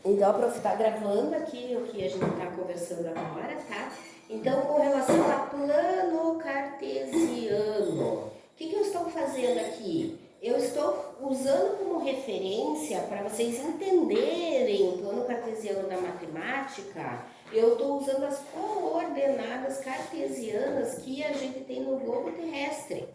Então, a prof está gravando aqui o que a gente está conversando agora, tá? Então, com relação a plano cartesiano, o que eu estou fazendo aqui? Eu estou usando como referência para vocês entenderem o plano cartesiano da matemática. Eu estou usando as coordenadas cartesianas que a gente tem no globo terrestre.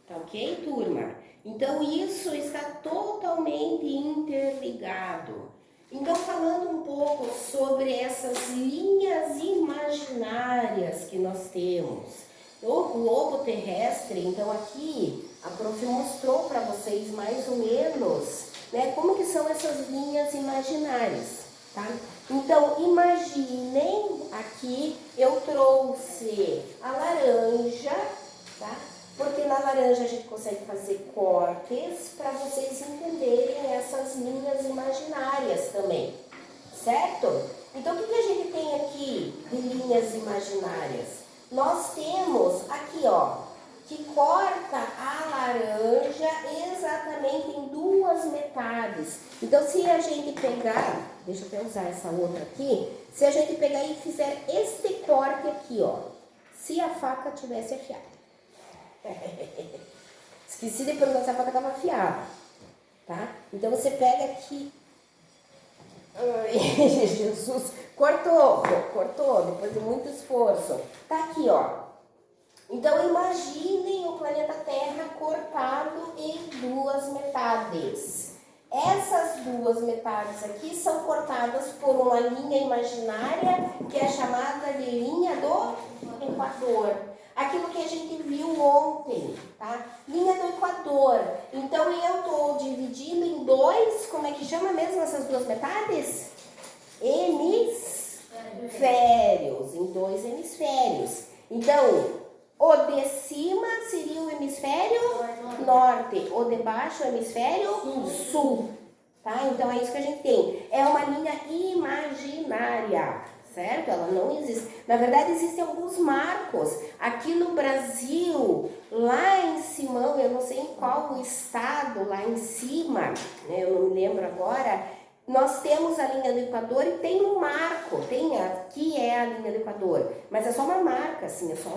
Tá ok, turma? Então, isso está totalmente interligado. Então, falando um pouco sobre essas linhas imaginárias que nós temos. O globo terrestre, então aqui a prof mostrou para vocês mais ou menos, né, como que são essas linhas imaginárias, tá? Então, imaginem aqui, eu trouxe a laranja, tá? Porque na laranja a gente consegue fazer cortes para vocês entenderem essas linhas imaginárias também, certo? Então, o que a gente tem aqui de linhas imaginárias? Nós temos aqui, ó, que corta a laranja exatamente em duas metades. Então, se a gente pegar, deixa eu até usar essa outra aqui, se a gente pegar e fizer este corte aqui, ó, se a faca tivesse afiada. Esqueci de perguntar se a faca estava afiada, tá? Então você pega aqui. Ai, Jesus, cortou, depois de muito esforço. Tá aqui, ó. Então imaginem o planeta Terra cortado em duas metades. Essas duas metades aqui são cortadas por uma linha imaginária que é chamada de linha do Equador. Aquilo que a gente viu ontem, tá? Linha do Equador. Então, eu estou dividindo em dois, como é que chama mesmo essas duas metades? Hemisférios, em dois hemisférios. Então, o de cima seria o hemisfério norte, o de baixo o hemisfério sul, tá? Então, é isso que a gente tem. É uma linha imaginária. Certo? Ela não existe. Na verdade, existem alguns marcos. Aqui no Brasil, lá em cima, eu não sei em qual estado, lá em cima, né, eu não me lembro agora, nós temos a linha do Equador e tem um marco. Tem aqui é a linha do Equador. Mas é só uma marca, assim, é só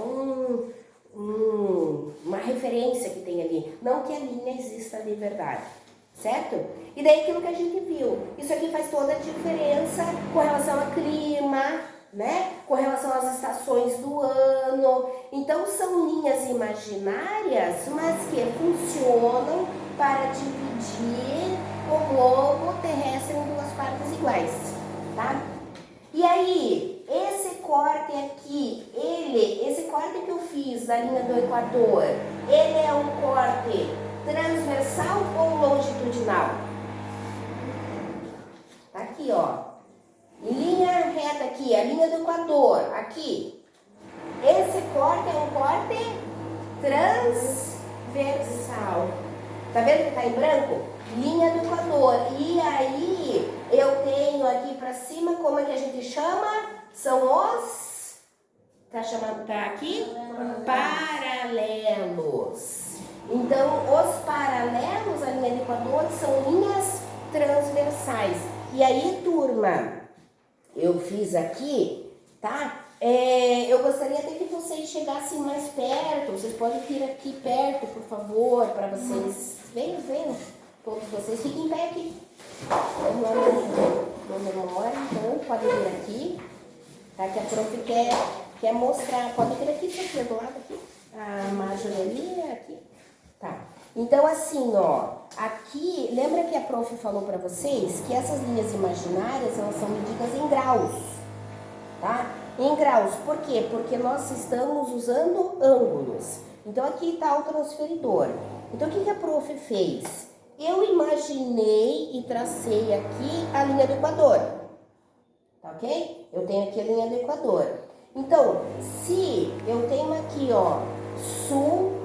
uma referência que tem ali. Não que a linha exista de verdade. Certo? E daí aquilo que a gente viu, isso aqui faz toda a diferença com relação ao clima, né? Com relação às estações do ano. Então são linhas imaginárias, mas que funcionam para dividir o globo terrestre em duas partes iguais, tá? E aí, esse corte aqui, esse corte que eu fiz da linha do Equador, ele é um corte transversal ou longitudinal? Tá aqui, ó. Linha reta aqui, a linha do Equador, aqui. Esse corte é um corte transversal. Tá vendo que tá em branco? Linha do Equador. E aí, eu tenho aqui pra cima, como é que a gente chama? São os... Tá chamando, tá aqui? Paralelos. Então, os paralelos à linha do Equador são linhas transversais. E aí, turma, eu fiz aqui, tá? Eu gostaria até que vocês chegassem mais perto. Vocês podem vir aqui perto, por favor, para vocês. Venham, todos vocês. Fiquem em pé aqui. No memória, então, podem vir aqui. Tá? Que a prof quer mostrar. Pode vir aqui, aqui do lado aqui. A Marjorie aqui. Tá, então assim, ó, aqui, lembra que a prof falou para vocês que essas linhas imaginárias, elas são medidas em graus, tá? Em graus, por quê? Porque nós estamos usando ângulos. Então aqui está o transferidor. Então o que a prof fez? Eu imaginei e tracei aqui a linha do Equador, tá ok? Eu tenho aqui a linha do Equador. Então, se eu tenho aqui, ó, sul,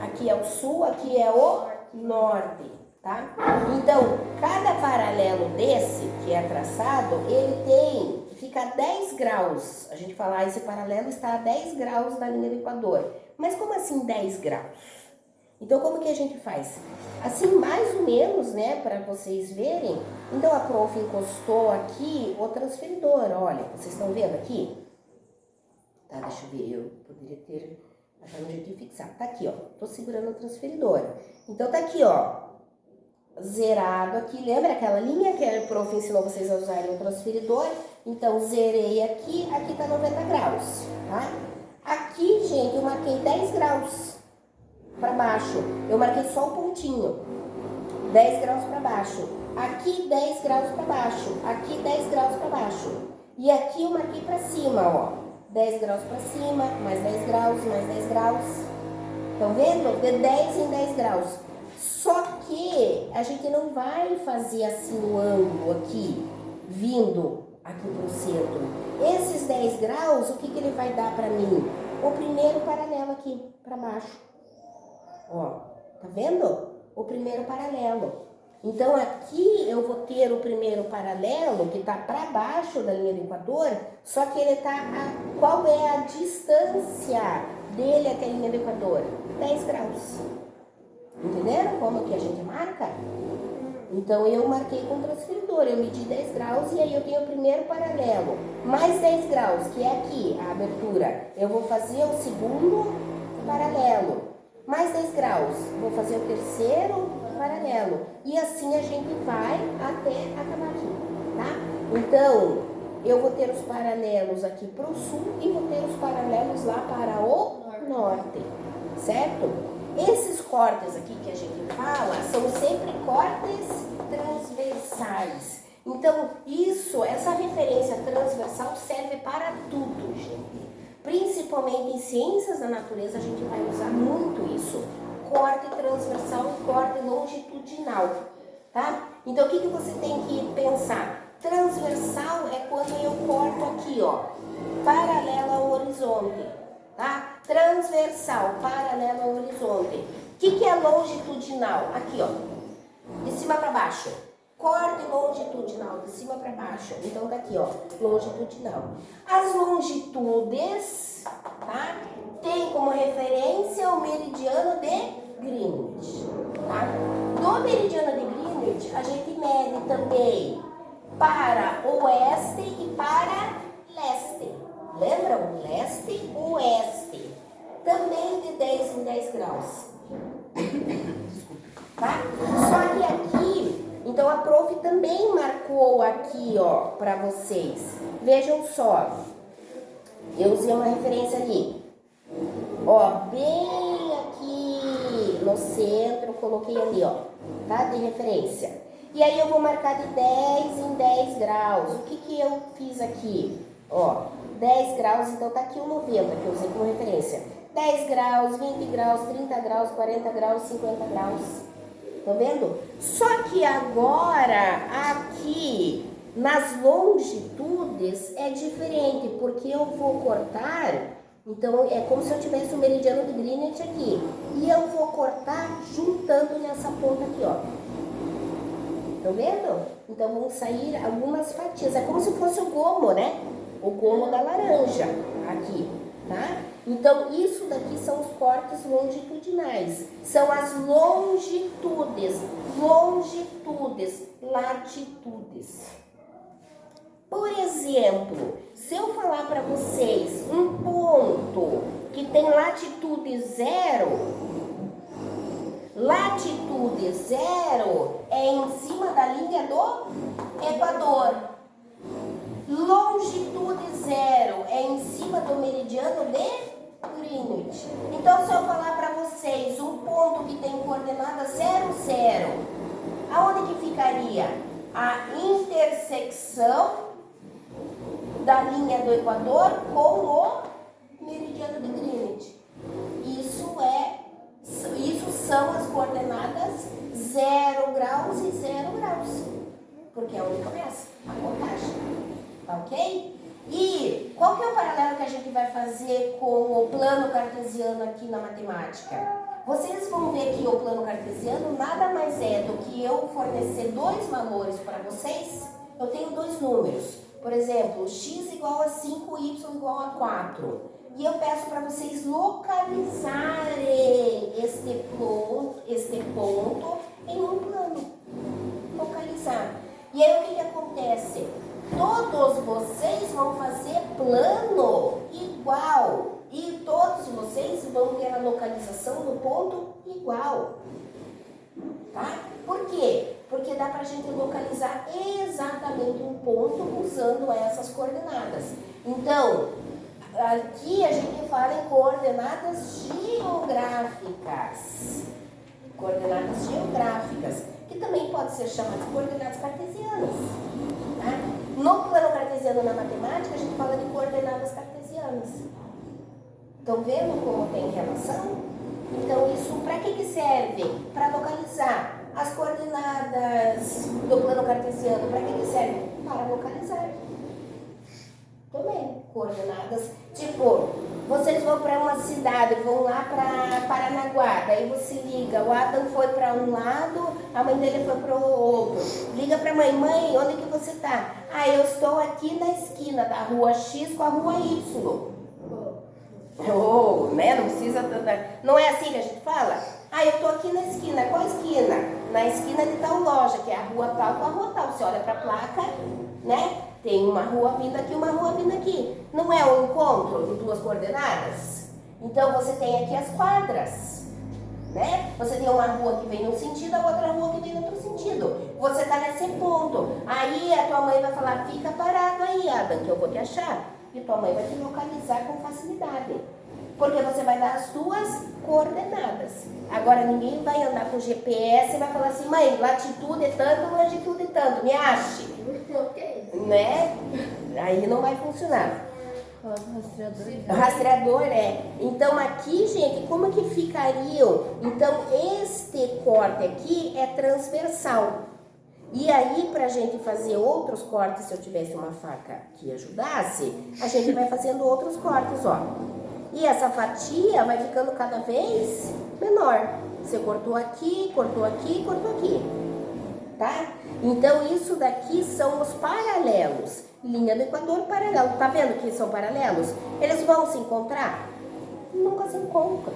aqui é o sul, aqui é o norte, tá? Então, cada paralelo desse que é traçado, ele fica a 10 graus. A gente fala, esse paralelo está a 10 graus da linha do Equador. Mas como assim 10 graus? Então, como que a gente faz? Assim, mais ou menos, né, para vocês verem. Então, a prof encostou aqui o transferidor, olha, vocês estão vendo aqui? Tá, deixa eu ver, eu poderia ter achado um jeito de fixar. Tá aqui, ó, tô segurando o transferidor. Então, tá aqui, ó, zerado aqui. Lembra aquela linha que a prof ensinou vocês a usarem o transferidor? Então, zerei aqui, aqui tá 90 graus, tá? Aqui, gente, eu marquei 10 graus para baixo. Eu marquei só o pontinho. 10 graus para baixo. Aqui 10 graus para baixo. Aqui 10 graus para baixo. E aqui eu marquei para cima, ó. 10 graus para cima, mais 10 graus, mais 10 graus. Estão vendo? De 10 em 10 graus. Só que a gente não vai fazer assim o ângulo aqui, vindo aqui para o centro. Esses 10 graus, o que ele vai dar para mim? O primeiro paralelo aqui para baixo. Ó, tá vendo? O primeiro paralelo. Então, aqui eu vou ter o primeiro paralelo, que tá para baixo da linha do Equador, só que ele tá qual é a distância dele até a linha do Equador? 10 graus. Entenderam como que a gente marca? Então, eu marquei com o transferidor, eu medi 10 graus e aí eu tenho o primeiro paralelo. Mais 10 graus, que é aqui, a abertura. Eu vou fazer o segundo paralelo. Mais 10 graus, vou fazer o terceiro paralelo. E assim a gente vai até acabar aqui, tá? Então, eu vou ter os paralelos aqui para o sul e vou ter os paralelos lá para o norte, certo? Esses cortes aqui que a gente fala são sempre cortes transversais. Então, essa referência transversal serve para tudo, gente. Principalmente em ciências da natureza, a gente vai usar muito isso. Corte transversal e corte longitudinal, tá? Então, o que você tem que pensar? Transversal é quando eu corto aqui, ó, paralelo ao horizonte, tá? Transversal, paralelo ao horizonte. O que é longitudinal? Aqui, ó, de cima para baixo. Corte longitudinal, de cima para baixo. Então, tá aqui, ó, longitudinal. As longitudes, tá? Tem como referência o meridiano de Greenwich, tá? Do meridiano de Greenwich, a gente mede também para oeste e para leste. Lembram? Leste e oeste. Também de 10 em 10 graus. Tá? Só que aqui, então a prof também marcou aqui, ó, para vocês. Vejam só. Eu usei uma referência ali. Ó, bem aqui no centro, coloquei ali, ó, tá? De referência. E aí eu vou marcar de 10 em 10 graus. O que eu fiz aqui? Ó, 10 graus, então tá aqui o 90, que eu usei como referência. 10 graus, 20 graus, 30 graus, 40 graus, 50 graus. Tá vendo? Só que agora, aqui, nas longitudes, é diferente, porque eu vou cortar, então é como se eu tivesse o meridiano de Greenwich aqui, e eu vou cortar juntando nessa ponta aqui, ó. Tá vendo? Então vão sair algumas fatias, é como se fosse o gomo, né? O gomo da laranja, aqui, tá? Então, isso daqui são os cortes longitudinais. São as longitudes, latitudes. Por exemplo, se eu falar para vocês um ponto que tem latitude 0, latitude 0 é em cima da linha do Equador. Longitude 0 é em cima do meridiano de Greenwich. Então, se eu falar para vocês um ponto que tem coordenada 0, 0, aonde que ficaria? A intersecção da linha do Equador com o meridiano de Greenwich. Isso são as coordenadas 0 graus e 0 graus, porque é onde começa a contagem. Tá ok? E qual que é o paralelo que a gente vai fazer com o plano cartesiano aqui na matemática? Vocês vão ver que o plano cartesiano nada mais é do que eu fornecer dois valores para vocês. Eu tenho dois números. Por exemplo, x igual a 5, y igual a 4. E eu peço para vocês localizarem este ponto em um plano. Localizar. E aí o que acontece? Todos vocês vão fazer plano igual. E todos vocês vão ter a localização no ponto igual. Tá? Por quê? Porque dá pra gente localizar exatamente um ponto usando essas coordenadas. Então, aqui a gente fala em coordenadas geográficas. Coordenadas geográficas, que também pode ser chamadas de coordenadas cartesianas. Tá? No plano cartesiano na matemática, a gente fala de coordenadas cartesianas. Estão vendo como tem relação? Então, isso para que serve? Para localizar. As coordenadas do plano cartesiano, para que serve? Para localizar. Também, coordenadas. Tipo, vocês vão para uma cidade, vão lá para Paranaguá, daí você liga, o Adam foi para um lado, a mãe dele foi para o outro. Liga para a mãe, mãe, onde que você está? Ah, eu estou aqui na esquina da rua X com a rua Y. Oh, né? Não precisa... Não é assim que a gente fala? Ah, eu tô aqui na esquina. Qual esquina? Na esquina de tal loja, que é a rua tal com a rua tal. Você olha pra placa, né? Tem uma rua vindo aqui, uma rua vindo aqui. Não é um encontro de duas coordenadas? Então, você tem aqui as quadras, né? Você tem uma rua que vem num sentido, a outra rua que vem no outro sentido. Você tá nesse ponto. Aí, a tua mãe vai falar, fica parado aí, Adam, que eu vou te achar. E tua mãe vai te localizar com facilidade. Porque você vai dar as tuas coordenadas. Agora, ninguém vai andar com GPS e vai falar assim, mãe, latitude é tanto, longitude é tanto, me ache. Né? Aí não vai funcionar. Rastreador é. Então, aqui, gente, como é que ficariam? Então, este corte aqui é transversal. E aí, pra gente fazer outros cortes, se eu tivesse uma faca que ajudasse, a gente vai fazendo outros cortes, ó. E essa fatia vai ficando cada vez menor. Você cortou aqui, cortou aqui, cortou aqui. Tá? Então, isso daqui são os paralelos. Linha do Equador, paralelo. Tá vendo que são paralelos? Eles vão se encontrar? Nunca se encontram,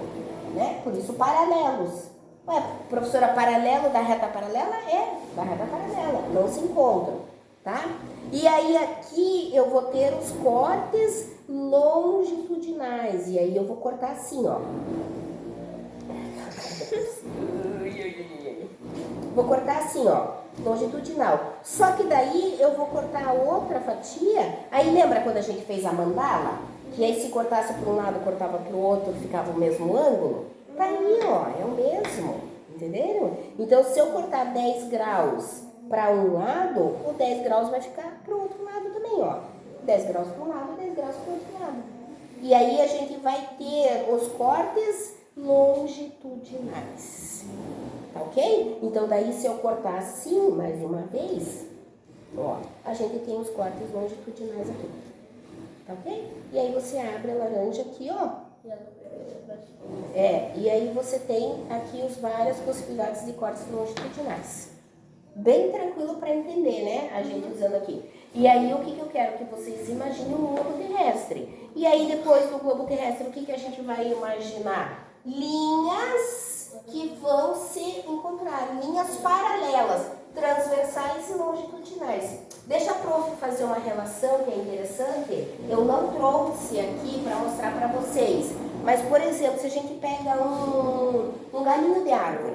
né? Por isso, paralelos. Ué, professora, paralelo da reta paralela? É, da reta paralela, não se encontram, tá? E aí aqui eu vou ter os cortes longitudinais, e aí eu vou cortar assim, ó. Vou cortar assim, ó, longitudinal. Só que daí eu vou cortar outra fatia, aí lembra quando a gente fez a mandala? Que aí se cortasse para um lado, cortava para o outro, ficava o mesmo ângulo? Tá aí, ó, é o mesmo, entenderam? Então, se eu cortar 10 graus para um lado, o 10 graus vai ficar para o outro lado também, ó. 10 graus para um lado, 10 graus para o outro lado. E aí a gente vai ter os cortes longitudinais, tá ok? Então, daí se eu cortar assim, mais uma vez, ó, a gente tem os cortes longitudinais aqui, tá ok? E aí você abre a laranja aqui, ó. E aí você tem aqui as várias possibilidades de cortes longitudinais. Bem tranquilo para entender, né? A gente usando aqui. E aí o que eu quero que vocês imaginem um globo terrestre. E aí depois do globo terrestre, o que a gente vai imaginar? Linhas que vão se encontrar, linhas paralelas, transversais e longitudinais. Deixa a prof fazer uma relação que é interessante. Eu não trouxe aqui para mostrar para vocês. Mas, por exemplo, se a gente pega um galinho de árvore,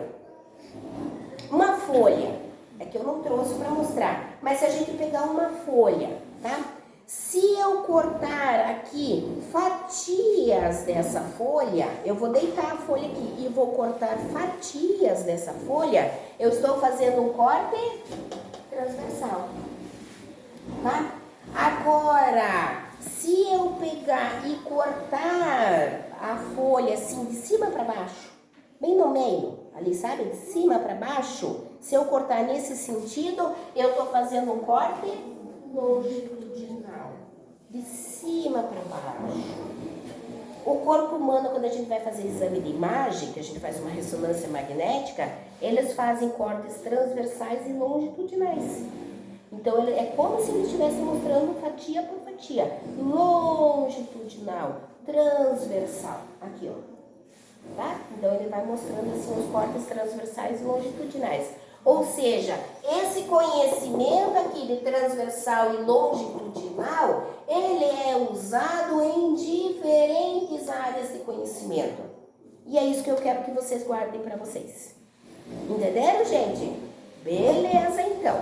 uma folha, é que eu não trouxe para mostrar, mas se a gente pegar uma folha, tá? Se eu cortar aqui fatias dessa folha, eu vou deitar a folha aqui e vou cortar fatias dessa folha, eu estou fazendo um corte transversal, tá? Agora, se eu pegar e cortar a folha assim de cima para baixo, bem no meio, ali, sabe? De cima para baixo, se eu cortar nesse sentido, eu estou fazendo um corte longitudinal, de cima para baixo. O corpo humano, quando a gente vai fazer exame de imagem, que a gente faz uma ressonância magnética, eles fazem cortes transversais e longitudinais. Então, é como se eles estivessem mostrando fatia por fatia, longitudinal, transversal. Aqui, ó. Tá? Então, ele vai mostrando assim os cortes transversais e longitudinais. Ou seja, esse conhecimento aqui de transversal e longitudinal, ele é usado em diferentes áreas de conhecimento. E é isso que eu quero que vocês guardem para vocês. Entenderam, gente? Beleza, então.